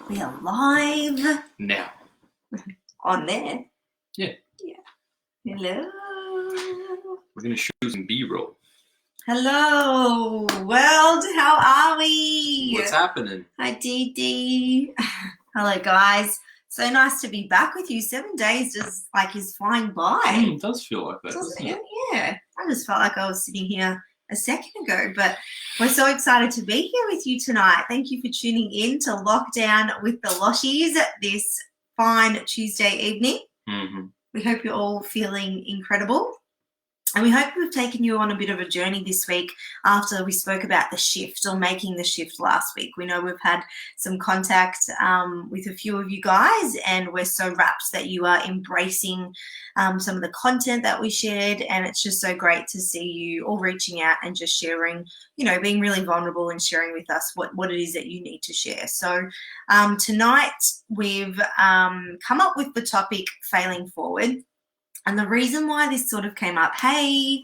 We are live Now. on there. Yeah. Hello. We're going to shoot some B-roll. Hello, world. How are we? What's happening? Hi, Dee Dee. Hello, guys. So nice to be back with you. 7 days just is flying by. It does feel like that, doesn't it? Yeah. I just felt like I was sitting here a second ago, but we're so excited to be here with you tonight. Thank you for tuning in to Lockdown with the Loshies this fine Tuesday evening. Mm-hmm. We hope you're all feeling incredible. And we hope we've taken you on a bit of a journey this week after we spoke about the shift or making the shift last week. We know we've had some contact with a few of you guys, and we're so rapt that you are embracing some of the content that we shared. And it's just so great to see you all reaching out and just sharing, being really vulnerable and sharing with us what it is that you need to share. So tonight we've come up with the topic failing forward. And the reason why this sort of came up, the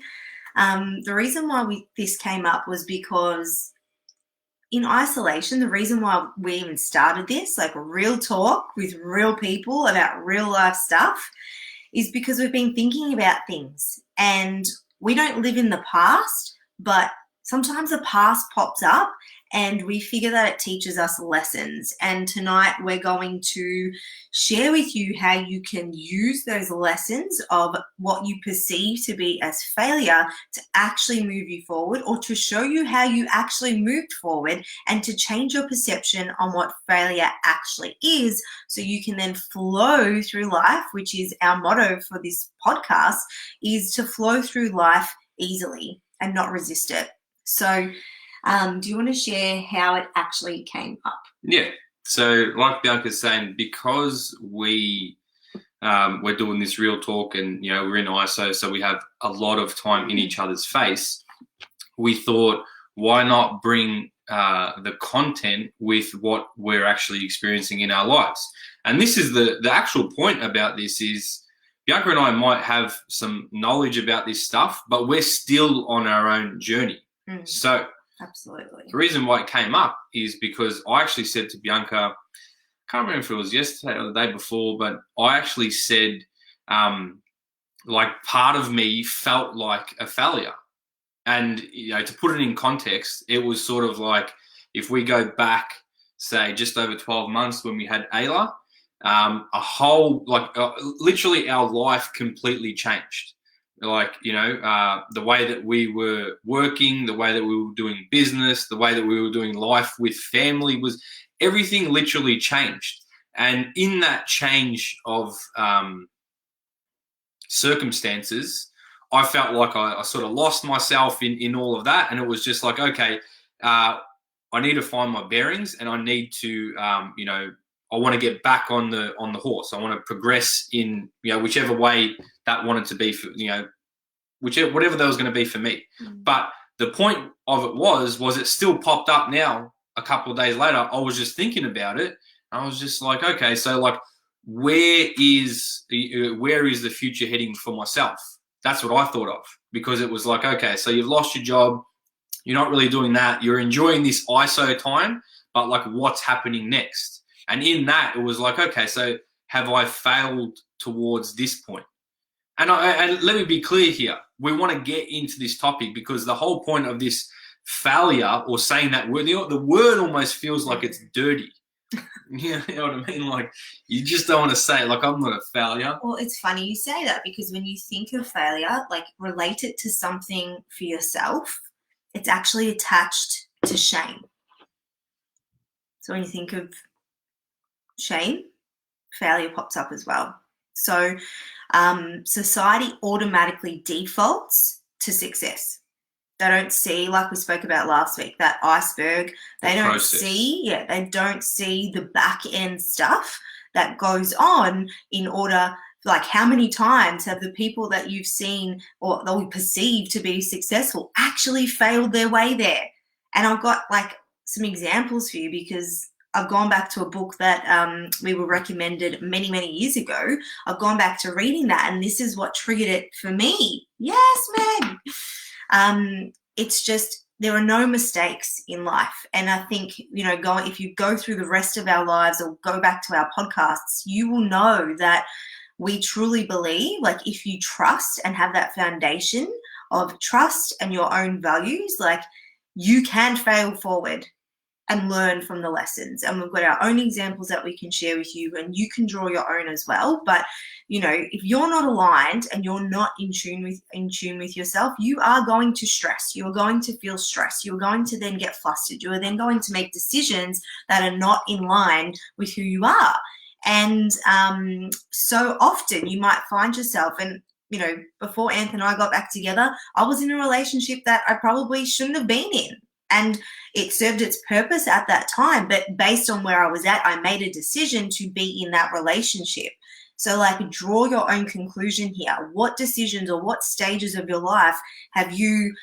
reason why this came up was because in isolation, the reason why we even started this, like real talk with real people about real life stuff, is because we've been thinking about things and we don't live in the past, but sometimes the past pops up and we figure that it teaches us lessons. And tonight we're going to share with you how you can use those lessons of what you perceive to be as failure to actually move you forward, or to show you how you actually moved forward and to change your perception on what failure actually is, so you can then flow through life, which is our motto for this podcast, is to flow through life easily and not resist it. So do you want to share how it actually came up? Yeah. So like Bianca's saying, because we're doing this real talk and, we're in ISO, so we have a lot of time in each other's face, we thought, why not bring the content with what we're actually experiencing in our lives? And this is the actual point about this is Bianca and I might have some knowledge about this stuff, but we're still on our own journey. So absolutely. The reason why it came up is because I actually said to Bianca, I can't remember if it was yesterday or the day before, but I actually said, part of me felt like a failure. And, to put it in context, it was sort of like if we go back, say, just over 12 months when we had Ayla, literally our life completely changed. The way that we were working, the way that we were doing business, the way that we were doing life with family, was everything literally changed. And in that change of circumstances, I felt like I sort of lost myself in all of that. And it was just like, okay, I need to find my bearings, and I need to, I want to get back on the horse. I want to progress in, whichever way that wanted to be for, whatever that was going to be for me. But the point of it was it still popped up now a couple of days later. I was just thinking about it. I was just like, okay, so where is the future heading for myself? That's what I thought of, because it was like, okay, so you've lost your job. You're not really doing that. You're enjoying this ISO time, but what's happening next? And in that, it was like, okay, so have I failed towards this point? And let me be clear here. We want to get into this topic because the whole point of this failure, or saying that word, the word almost feels like it's dirty. You know what I mean? You just don't want to say, I'm not a failure. Well, it's funny you say that, because when you think of failure, relate it to something for yourself, it's actually attached to shame. So when you think of shame, failure pops up as well. So society automatically defaults to success. They don't see, like we spoke about last week, that iceberg. They don't see the back end stuff that goes on in order. How many times have the people that you've seen or that we perceive to be successful actually failed their way there? And I've got some examples for you, because I've gone back to a book that we were recommended many, many years ago. I've gone back to reading that, and this is what triggered it for me. Yes, Meg. It's just there are no mistakes in life. And I think, if you go through the rest of our lives or go back to our podcasts, you will know that we truly believe, like, if you trust and have that foundation of trust and your own values, like, you can fail forward and learn from the lessons. And we've got our own examples that we can share with you, and you can draw your own as well. But, if you're not aligned and you're not in tune with yourself, you are going to stress. You are going to feel stressed. You are going to then get flustered. You are then going to make decisions that are not in line with who you are. And so often you might find yourself, and before Anth and I got back together, I was in a relationship that I probably shouldn't have been in. And it served its purpose at that time. But based on where I was at, I made a decision to be in that relationship. So, like, draw your own conclusion here. What decisions or what stages of your life have you,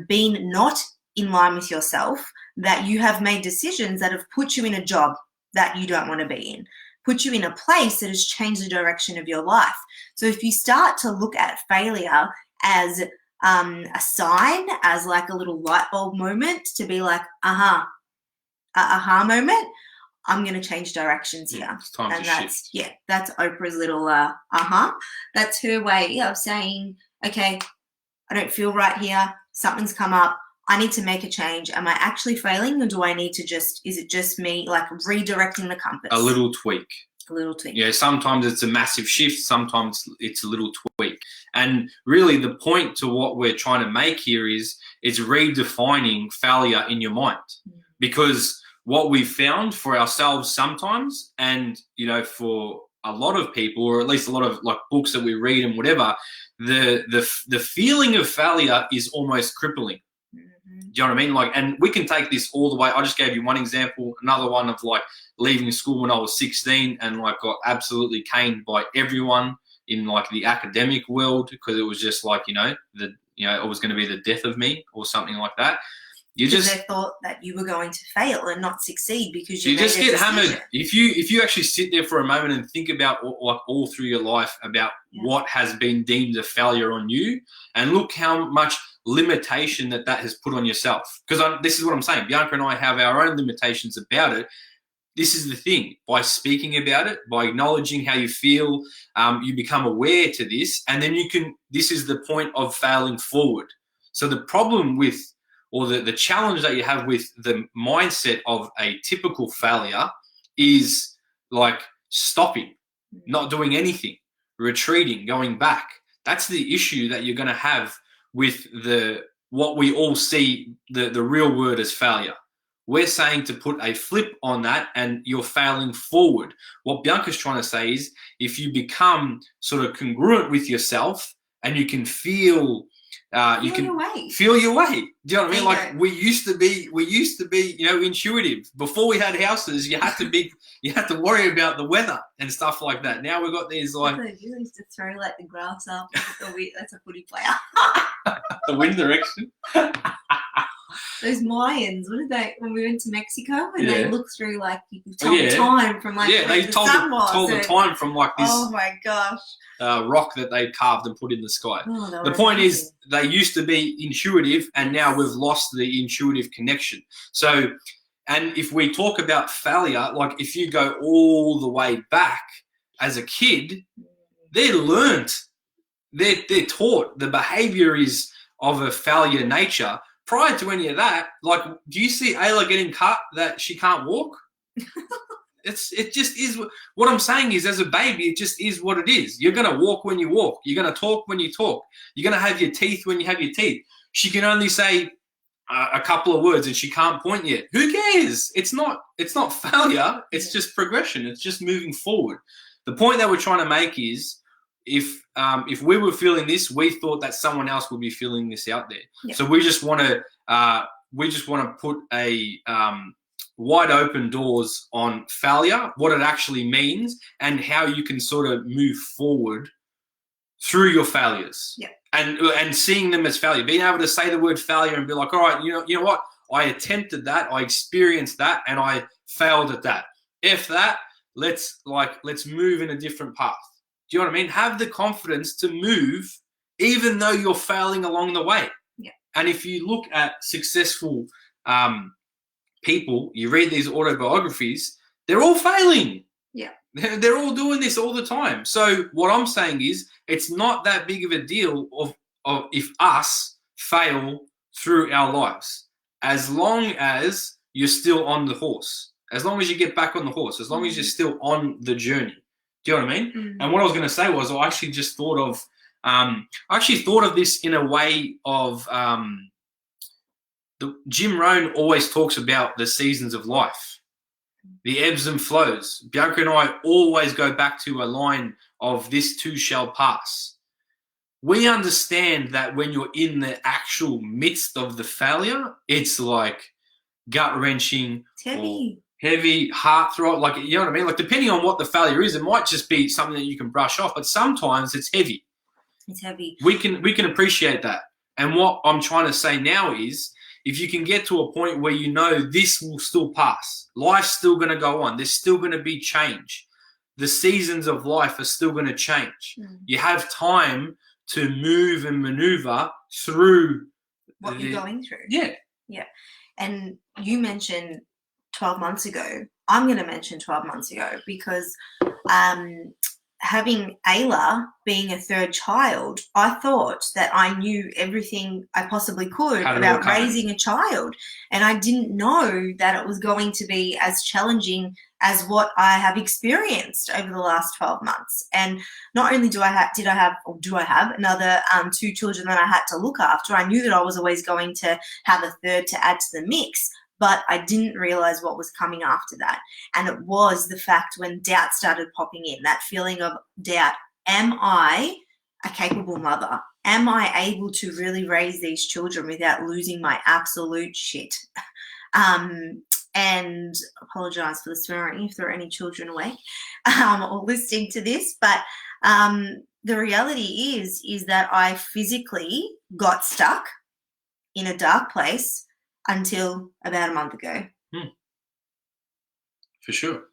been not in line with yourself, that you have made decisions that have put you in a job that you don't want to be in, put you in a place that has changed the direction of your life? So if you start to look at failure as a sign, as like a little light bulb moment to be like, aha moment, I'm going to change directions here. It's time and to that's, shift. That's Oprah's little That's her way of saying, okay, I don't feel right here. Something's come up. I need to make a change. Am I actually failing, or do I need to is it just me, like, redirecting the compass? A little tweak. A little tweak. Yeah, sometimes it's a massive shift, sometimes it's a little tweak. And really the point to what we're trying to make here is redefining failure in your mind. Because what we've found for ourselves sometimes, and for a lot of people, or at least a lot of like books that we read and whatever, the feeling of failure is almost crippling. Do you know what I mean? Like, and we can take this all the way. I just gave you one example, another one of like leaving school when I was 16 and like got absolutely caned by everyone in like the academic world, because it was just like, it was going to be the death of me or something like that. They thought that you were going to fail and not succeed because you just get hammered. If you actually sit there for a moment and think about all through your life about what has been deemed a failure on you, and look how much limitation that has put on yourself. Because this is what I'm saying. Bianca and I have our own limitations about it. This is the thing. By speaking about it, by acknowledging how you feel, you become aware to this, and then this is the point of failing forward. So the problem with, or the challenge that you have with the mindset of a typical failure is like stopping, not doing anything, retreating, going back. That's the issue that you're going to have with what we all see the real word as failure. We're saying to put a flip on that, and you're failing forward. What Bianca's trying to say is, if you become sort of congruent with yourself and you can feel feel your way. Do you know what I mean? Like, we used to be, intuitive. Before we had houses, you had to worry about the weather and stuff like that. Now we've got these like. You used to throw like the grass up. That's a footy player. The wind direction. Those Mayans, what did they, when we went to Mexico, and they looked through, like, you could tell the time from, like, they the told sun was. Told the time from, like, this oh my gosh, rock that they carved and put in the sky. Oh, the point is, they used to be intuitive, and now we've lost the intuitive connection. So, and if we talk about failure, like, if you go all the way back as a kid, they're learnt, they're taught, the behavior is of a failure nature. Prior to any of that, like, do you see Ayla getting cut that she can't walk? It just is. What I'm saying is, as a baby, it just is what it is. You're going to walk when you walk. You're going to talk when you talk. You're going to have your teeth when you have your teeth. She can only say a couple of words and she can't point yet. Who cares? It's not failure. It's just progression. It's just moving forward. The point that we're trying to make is, if we were feeling this, we thought that someone else would be feeling this out there. Yeah. So we just want to put a wide open doors on failure, what it actually means, and how you can sort of move forward through your failures. Yeah. And seeing them as failure, being able to say the word failure and be like, all right, you know what? I attempted that, I experienced that, and I failed at that. If that, let's move in a different path. Do you know what I mean? Have the confidence to move even though you're failing along the way. Yeah. And if you look at successful people, you read these autobiographies, they're all failing. Yeah. They're all doing this all the time. So what I'm saying is it's not that big of a deal of if us fail through our lives, as long as you're still on the horse, as long as you get back on the horse, as long as you're still on the journey. Do you know what I mean? Mm. And what I was going to say was I actually just thought of this in a way of Jim Rohn always talks about the seasons of life, the ebbs and flows. Bianca and I always go back to a line of this too shall pass. We understand that when you're in the actual midst of the failure, it's like gut-wrenching, It's heavy. Heavy, heart-throb, like, you know what I mean? Like, depending on what the failure is, it might just be something that you can brush off, but sometimes it's heavy. It's heavy. We can appreciate that. And what I'm trying to say now is, if you can get to a point where you know this will still pass, life's still going to go on, there's still going to be change, the seasons of life are still going to change. You have time to move and maneuver through what you're going through. Yeah. And you mentioned 12 months ago. I'm going to mention 12 months ago because having Ayla being a third child, I thought that I knew everything I possibly could about raising a child. And I didn't know that it was going to be as challenging as what I have experienced over the last 12 months. And not only do I have another 2 children that I had to look after, I knew that I was always going to have a third to add to the mix, but I didn't realize what was coming after that. And it was the fact when doubt started popping in, that feeling of doubt. Am I a capable mother? Am I able to really raise these children without losing my absolute shit? And apologize for the swearing if there are any children awake or listening to this. But the reality is that I physically got stuck in a dark place until about a month ago. For sure.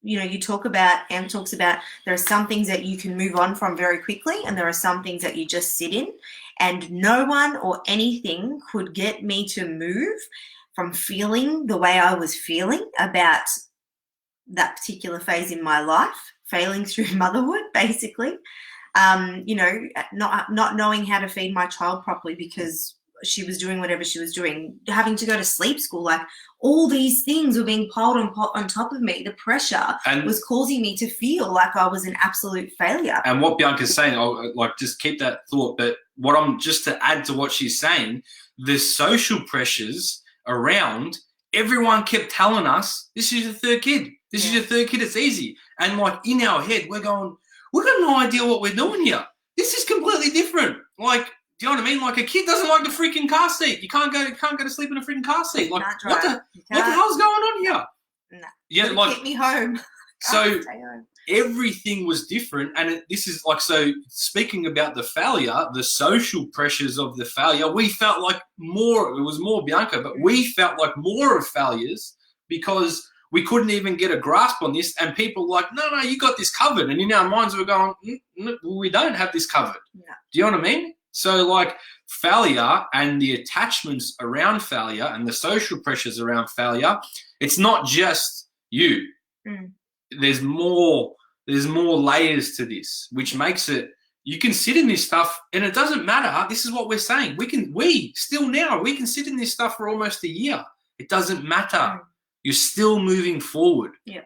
You talk about, Em talks about, there are some things that you can move on from very quickly and there are some things that you just sit in, and no one or anything could get me to move from feeling the way I was feeling about that particular phase in my life, failing through motherhood, basically. Not knowing how to feed my child properly because she was doing whatever she was doing, having to go to sleep school, like all these things were being piled on top of me. The pressure was causing me to feel like I was an absolute failure. And what Bianca's saying, I'll just keep that thought, but just to add to what she's saying, the social pressures around, everyone kept telling us, this is your third kid. This is your third kid. It's easy. And like in our head, we're going, we've got no idea what we're doing here. This is completely different. Like, do you know what I mean? Like a kid doesn't like the freaking car seat. You can't go to sleep in a freaking car seat. Like what the hell's going on here? No. Yeah, get me home. So everything was different, and this is like, so speaking about the failure, the social pressures of the failure, we felt like more. It was more Bianca, but we felt like more of failures because we couldn't even get a grasp on this, and people were like, no, you got this covered, and in our minds we're going, we don't have this covered. No. Do you know what I mean? So like failure and the attachments around failure and the social pressures around failure, it's not just you. There's more layers to this, which makes it, you can sit in this stuff and it doesn't matter. This is what we're saying. We can sit in this stuff for almost a year. It doesn't matter. You're still moving forward. Yeah.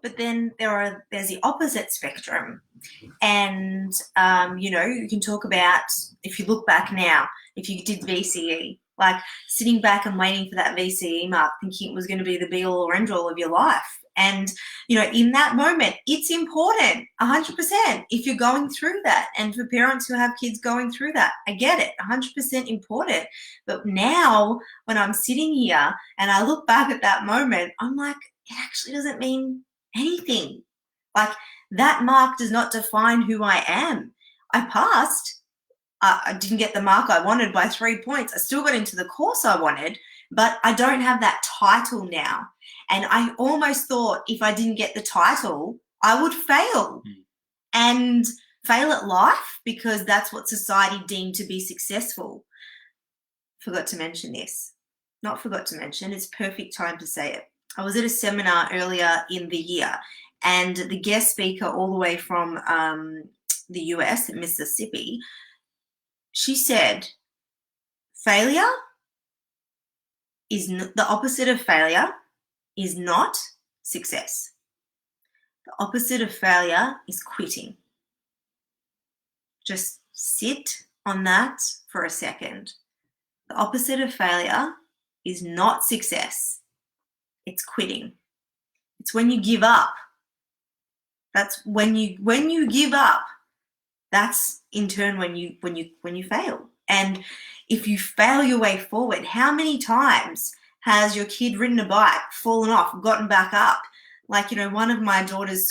But then there's the opposite spectrum. And, you can talk about, if you look back now, if you did VCE, like sitting back and waiting for that VCE mark, thinking it was going to be the be all or end all of your life. And, in that moment, it's important, 100%, if you're going through that. And for parents who have kids going through that, I get it, 100% important. But now when I'm sitting here and I look back at that moment, I'm like, it actually doesn't mean anything. Like that mark does not define who I am. I passed. I didn't get the mark I wanted by 3 points. I still got into the course I wanted, but I don't have that title now. And I almost thought if I didn't get the title, I would fail. And fail at life because that's what society deemed to be successful. Forgot to mention this. Not forgot to mention, it's perfect time to say it. I was at a seminar earlier in the year, and the guest speaker, all the way from the US, Mississippi, she said, failure is the opposite of failure is not success. The opposite of failure is quitting. Just sit on that for a second. The opposite of failure is not success. It's quitting. It's when you give up. That's when you give up. That's in turn when you fail. And if you fail your way forward, how many times has your kid ridden a bike, fallen off, gotten back up? Like, one of our daughter's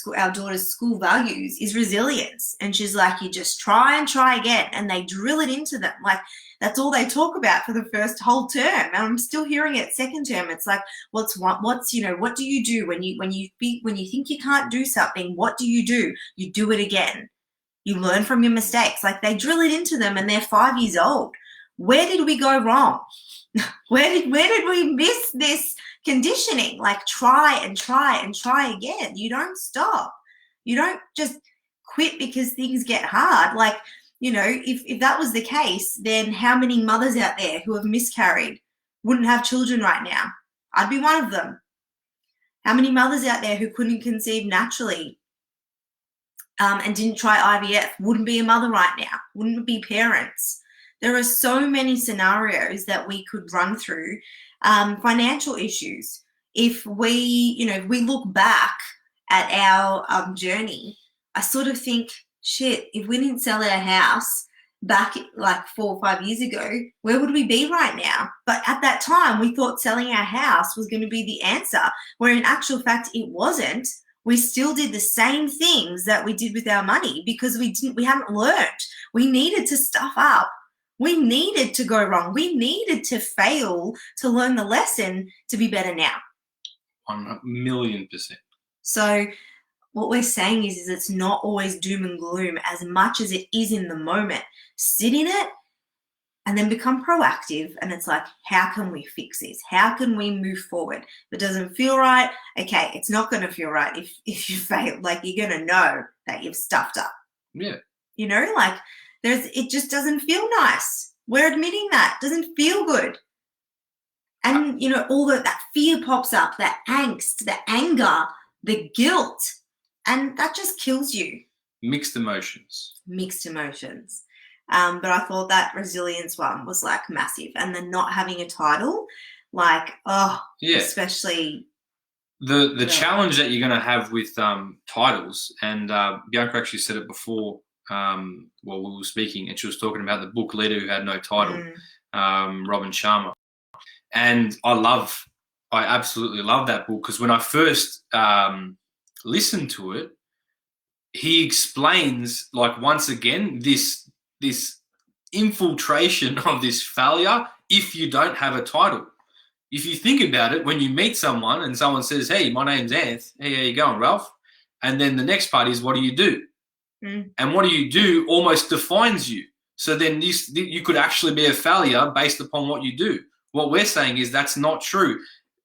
school values is resilience. And she's like, you just try and try again. And they drill it into them. Like, that's all they talk about for the first whole term. And I'm still hearing it second term. It's like, what do you do when you think you can't do something? What do? You do it again. You learn from your mistakes. Like, they drill it into them and they're 5 years old. Where did we go wrong? Where did we miss this conditioning? Like, try and try and try again. You don't stop. You don't just quit because things get hard. Like, if that was the case, then how many mothers out there who have miscarried wouldn't have children right now? I'd be one of them. How many mothers out there who couldn't conceive naturally and didn't try IVF wouldn't be a mother right now, wouldn't be parents? There are so many scenarios that we could run through. Financial issues. If we look back at our journey, I sort of think, shit, if we didn't sell our house back like 4 or 5 years ago, where would we be right now? But at that time, we thought selling our house was going to be the answer, where in actual fact, it wasn't. We still did the same things that we did with our money because we hadn't learned. We needed to stuff up. We needed to go wrong. We needed to fail to learn the lesson to be better now. 1,000,000%. So what we're saying is it's not always doom and gloom as much as it is in the moment. Sit in it and then become proactive. And it's like, how can we fix this? How can we move forward? If it doesn't feel right, okay, it's not going to feel right if you fail. Like, you're going to know that you've stuffed up. Yeah. It just doesn't feel nice. We're admitting that. It doesn't feel good. And, all that fear pops up, that angst, the anger, the guilt, and that just kills you. Mixed emotions. But I thought that resilience one was like massive. And then not having a title, like, especially. The challenge that you're going to have with titles, and Bianca actually said it before while we were speaking, and she was talking about the book Leader Who Had No Title, Robin Sharma. And I absolutely love that book, because when I first listened to it, he explains, like, once again, this infiltration of this failure if you don't have a title. If you think about it, when you meet someone and someone says, hey, my name's Anth, hey, how you going, Ralph? And then the next part is, what do you do? And what do you do almost defines you. So then you could actually be a failure based upon what you do. What we're saying is that's not true.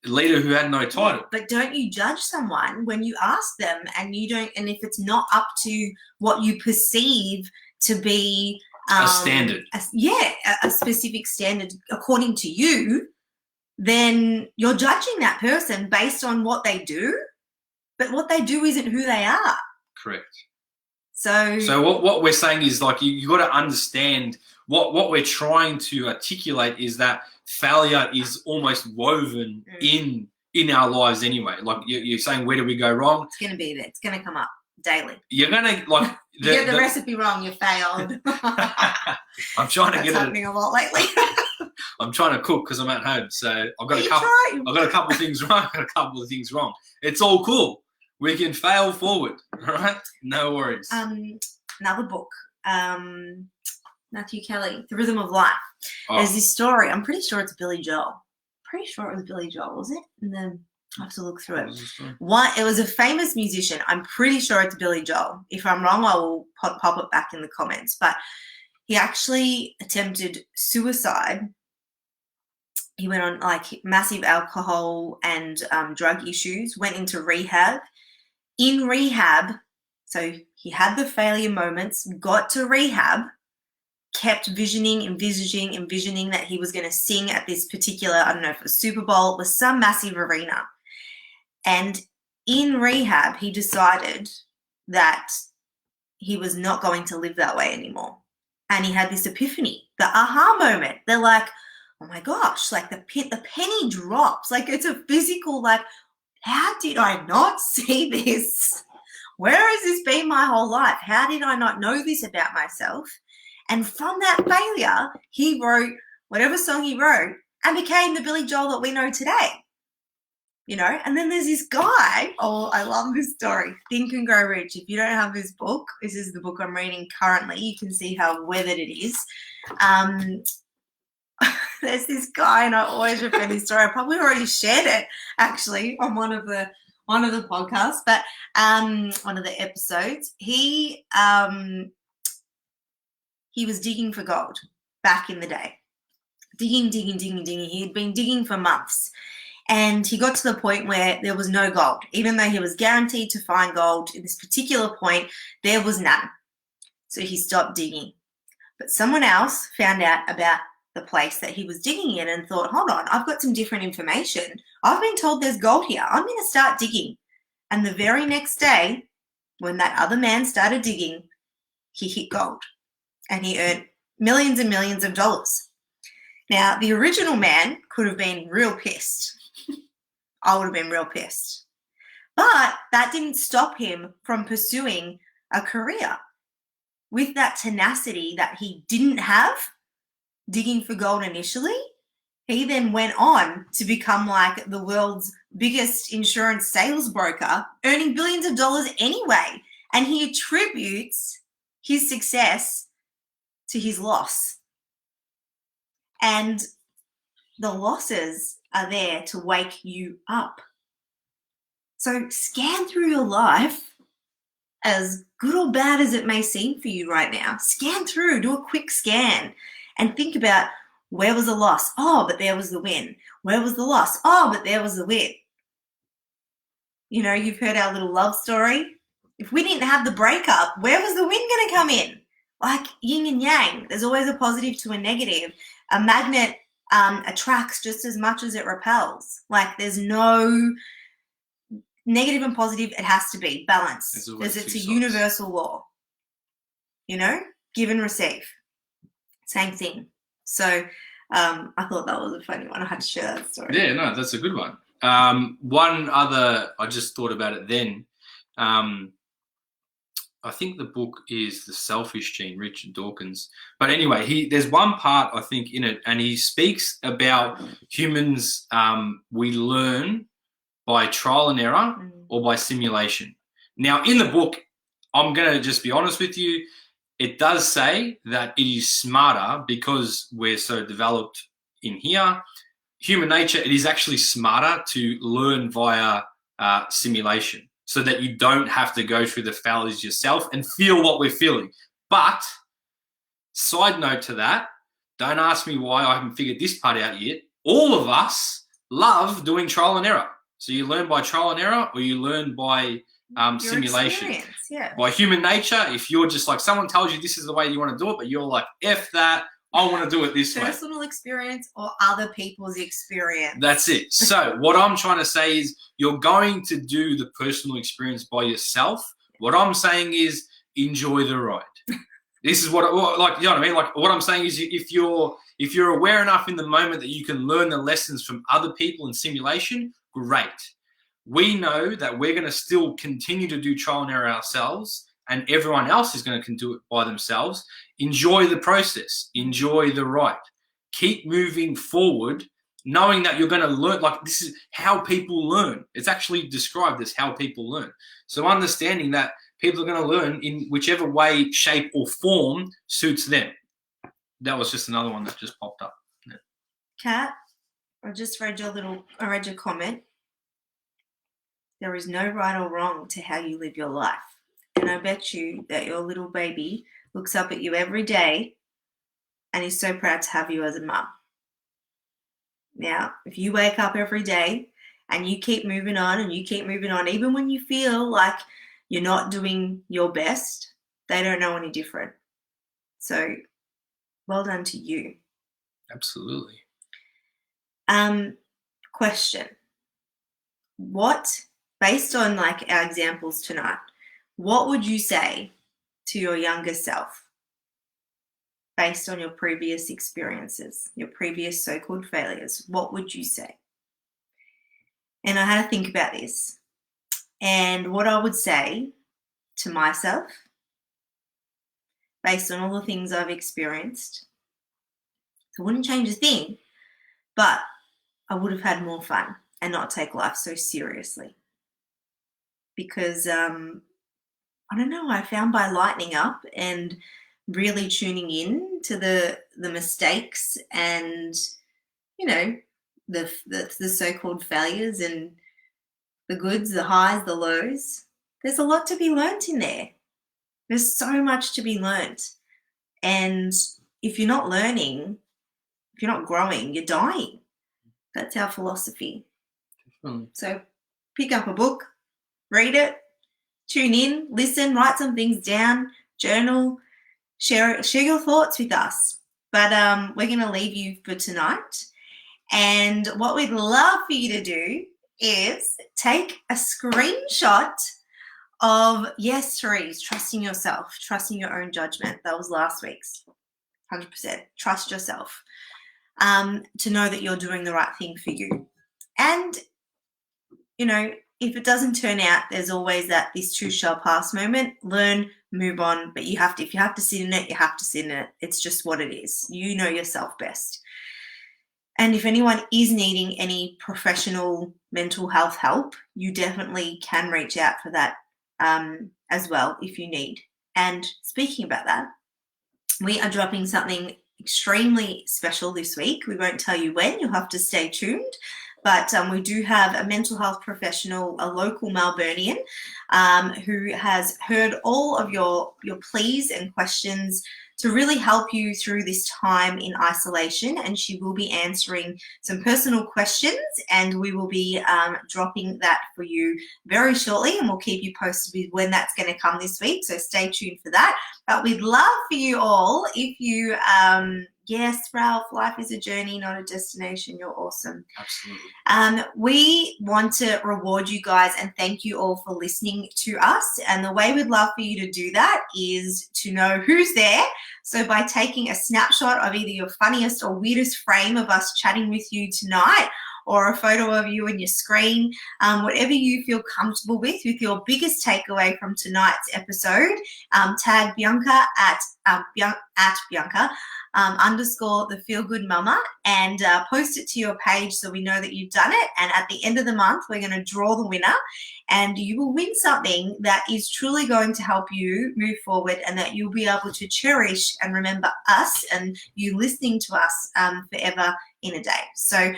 Leader who had no title. But don't you judge someone when you ask them and if it's not up to what you perceive to be a standard. A specific standard according to you, then you're judging that person based on what they do, but what they do isn't who they are. Correct. So what we're saying is, like, you got to understand what we're trying to articulate is that failure is almost woven in our lives anyway. Like, you're saying, where do we go wrong? It's going to be there. It's going to come up daily. You're going to, like... You get the recipe wrong, you failed. I'm trying to get it. That's happening a lot lately. I'm trying to cook because I'm at home, so I've got a couple of things right, I've got a couple of things wrong. It's all cool. We can fail forward, all right? No worries. Another book, Matthew Kelly, The Rhythm of Life. There's this story. I'm pretty sure it's Billy Joel. Pretty sure it was Billy Joel, was it? I have to look through What it. was the story? It was a famous musician. I'm pretty sure it's Billy Joel. If I'm wrong, I will pop it back in the comments. But he actually attempted suicide. He went on like massive alcohol and drug issues, went into rehab. In rehab, so he had the failure moments, got to rehab, kept envisioning that he was going to sing at this particular, I don't know if it was Super Bowl, it was some massive arena. And in rehab, he decided that he was not going to live that way anymore. And he had this epiphany, the aha moment. They're like, oh my gosh, like the penny drops. Like it's a physical, like, how did I not see this? Where has this been my whole life? How did I not know this about myself? And from that failure, he wrote whatever song he wrote and became the Billy Joel that we know today. You know, and then there's this guy. Oh, I love this story. Think and Grow Rich. If you don't have this book, this is the book I'm reading currently. You can see how weathered it is. There's this guy, and I always refer this story. I probably already shared it actually on one of the podcasts, but one of the episodes. He was digging for gold back in the day. Digging. He had been digging for months. And he got to the point where there was no gold. Even though he was guaranteed to find gold at this particular point, there was none. So he stopped digging. But someone else found out about the place that he was digging in and thought, hold on, I've got some different information. I've been told there's gold here. I'm going to start digging. And the very next day, when that other man started digging, he hit gold. And he earned millions and millions of dollars. Now, the original man could have been real pissed. I would have been real pissed. But that didn't stop him from pursuing a career. With that tenacity that he didn't have, digging for gold initially, he then went on to become like the world's biggest insurance sales broker, earning billions of dollars anyway. And he attributes his success to his loss. And the losses are there to wake you up. So scan through your life, as good or bad as it may seem for you right now. Scan through, do a quick scan and think about, where was the loss? Oh, but there was the win. Where was the loss? Oh, but there was the win. You know, you've heard our little love story. If we didn't have the breakup, where was the win going to come in? Like yin and yang. There's always a positive to a negative. A magnet attracts just as much as it repels. Like there's no negative and positive. It has to be balanced because it's a universal law. You know, give and receive. Same thing. So I thought that was a funny one. I had to share that story. Yeah, no, that's a good one. One other, I just thought about it then. I think the book is The Selfish Gene, Richard Dawkins. But anyway, there's one part, I think, in it, and he speaks about humans, we learn by trial and error or by simulation. Now, in the book, I'm going to just be honest with you, it does say that it is smarter because we're so developed in here. Human nature, it is actually smarter to learn via simulation, so that you don't have to go through the failures yourself and feel what we're feeling. But, side note to that, don't ask me why I haven't figured this part out yet. All of us love doing trial and error. So you learn by trial and error, or you learn by simulation. Yeah. By human nature, if you're just like, someone tells you this is the way you want to do it, but you're like, F that, I want to do it this way. Personal experience or other people's experience. That's it. So what I'm trying to say is you're going to do the personal experience by yourself. What I'm saying is enjoy the ride. This is what, like, you know what I mean? Like, what I'm saying is if you're aware enough in the moment that you can learn the lessons from other people in simulation, great. We know that we're going to still continue to do trial and error ourselves, and everyone else is going to do it by themselves. Enjoy the process. Enjoy the ride. Keep moving forward, knowing that you're going to learn. Like, this is how people learn. It's actually described as how people learn. So understanding that people are going to learn in whichever way, shape, or form suits them. That was just another one that just popped up. Yeah. Kat, I read your comment. There is no right or wrong to how you live your life. And I bet you that your little baby looks up at you every day and is so proud to have you as a mum. Now, if you wake up every day and you keep moving on and you keep moving on, even when you feel like you're not doing your best, they don't know any different. So, well done to you. Absolutely. Question. Based on like our examples tonight, what would you say to your younger self based on your previous experiences, your previous so-called failures? What would you say? And I had to think about this. And what I would say to myself, based on all the things I've experienced, I wouldn't change a thing, but I would have had more fun and not take life so seriously. Because, I don't know, I found by lightening up and really tuning in to the mistakes and, you know, the so-called failures and the goods, the highs, the lows, there's a lot to be learnt in there. There's so much to be learnt. And if you're not learning, if you're not growing, you're dying. That's our philosophy. So pick up a book, read it, tune in, listen, write some things down, journal, share your thoughts with us. But we're going to leave you for tonight. And what we'd love for you to do is take a screenshot of yes, Therese, trusting yourself, trusting your own judgment. That was last week's. 100%. Trust yourself to know that you're doing the right thing for you. And, you know, if it doesn't turn out, there's always that this too shall pass moment. Learn, move on, but if you have to sit in it, you have to sit in it. It's just what it is. You know yourself best. And if anyone is needing any professional mental health help, you definitely can reach out for that as well if you need. And speaking about that, we are dropping something extremely special this week. We won't tell you when, you'll have to stay tuned. But we do have a mental health professional, a local Melburnian, who has heard all of your pleas and questions to really help you through this time in isolation. And she will be answering some personal questions, and we will be dropping that for you very shortly, and we'll keep you posted with when that's going to come this week. So stay tuned for that. But we'd love for you all, if you, yes, Ralph, life is a journey, not a destination. You're awesome. Absolutely. We want to reward you guys and thank you all for listening to us. And the way we'd love for you to do that is to know who's there. So by taking a snapshot of either your funniest or weirdest frame of us chatting with you tonight, or a photo of you on your screen, whatever you feel comfortable with your biggest takeaway from tonight's episode, tag Bianca at Bianca _ the Feel Good Mama, and post it to your page so we know that you've done it. And at the end of the month, we're going to draw the winner, and you will win something that is truly going to help you move forward, and that you'll be able to cherish and remember us and you listening to us forever in a day. So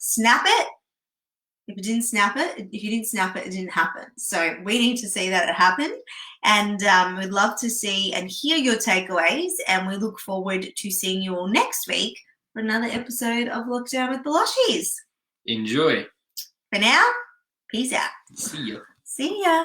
snap it. If you didn't snap it, it didn't happen. So we need to see that it happened. And we'd love to see and hear your takeaways. And we look forward to seeing you all next week for another episode of Lockdown with the Loshies. Enjoy. For now, peace out. See ya. See ya.